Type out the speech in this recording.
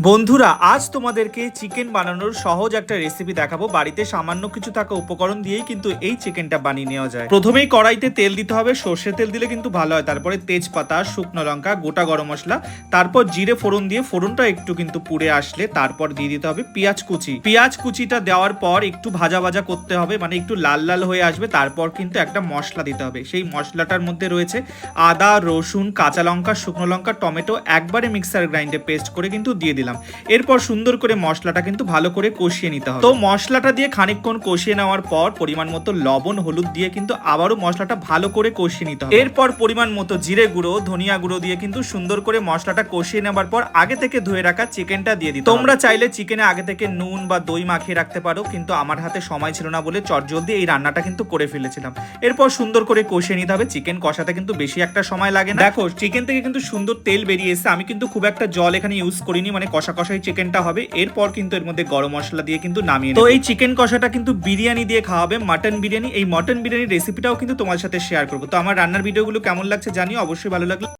বন্ধুরা আজ তোমাদেরকে চিকেন বানানোর সহজ একটা রেসিপি দেখাবো। বাড়িতে সামান্য কিছু থাকা উপকরণ দিয়েই কিন্তু এই চিকেনটা বানিয়ে নেওয়া যায়। প্রথমেই কড়াইতে তেল দিতে হবে, সর্ষের তেল দিলে কিন্তু ভালো হয়। তারপরে তেজপাতা, শুকনো লঙ্কা, গোটা গরম মশলা, তারপর জিরে ফোড়ন দিয়ে ফোড়নটা একটু কিন্তু পুড়ে আসলে তারপর দিয়ে দিতে হবে পেঁয়াজ কুচি। পেঁয়াজ কুচিটা দেওয়ার পর একটু ভাজা ভাজা করতে হবে, মানে একটু লাল লাল হয়ে আসবে। তারপর কিন্তু একটা মশলা দিতে হবে। সেই মশলাটার মধ্যে রয়েছে আদা, রসুন, কাঁচা লঙ্কা, শুকনো লঙ্কা, টমেটো একবারে মিক্সার গ্রাইন্ডে পেস্ট করে কিন্তু দিয়ে দিলাম। এরপর সুন্দর করে মশলাটা কিন্তু ভালো করে কষিয়ে নিতে হবে। তো মশলাটা দিয়ে খানিকক্ষণ কষিয়ে নেওয়ার পর পরিমাণ মতো লবণ, হলুদ দিয়ে কিন্তু আবারও মশলাটা ভালো করে কষিয়ে নিতে হবে। এরপর পরিমাণ মতো জিরে গুঁড়ো, ধনিয়া গুঁড়ো দিয়ে কিন্তু সুন্দর করে মশলাটা কষিয়ে নেওয়ার পর আগে থেকে ধুয়ে রাখা চিকেনটা দিয়ে দিতে হবে। তোমরা চাইলে চিকেনে আগে থেকে নুন বা দই মাখিয়ে রাখতে পারো, কিন্তু আমার হাতে সময় ছিল না বলে চটজলদি এই রান্নাটা কিন্তু করে ফেলেছিলাম। এরপর সুন্দর করে কষিয়ে নিতে হবে। চিকেন কষাতে কিন্তু বেশি একটা সময় লাগে না। দেখো চিকেন থেকে কিন্তু সুন্দর তেল বেরিয়ে এসেছে। আমি কিন্তু খুব একটা জল এখানে ইউজ করিনি, মানে কষা কষাই চিকেনটা হবে। এরপর কিন্তু এর মধ্যে গরম মশলা দিয়ে কিন্তু নামিয়ে নেব। তো এই চিকেন কষাটা কিন্তু বিরিয়ানি দিয়ে খাওয়া হবে, মাটন বিরিয়ানি। এই মাটন বিরিয়ানির রেসিপিটাও কিন্তু তোমার সাথে শেয়ার করবো। তো আমার রান্নার ভিডিওগুলো কেমন লাগছে জানিও, অবশ্যই ভালো লাগলে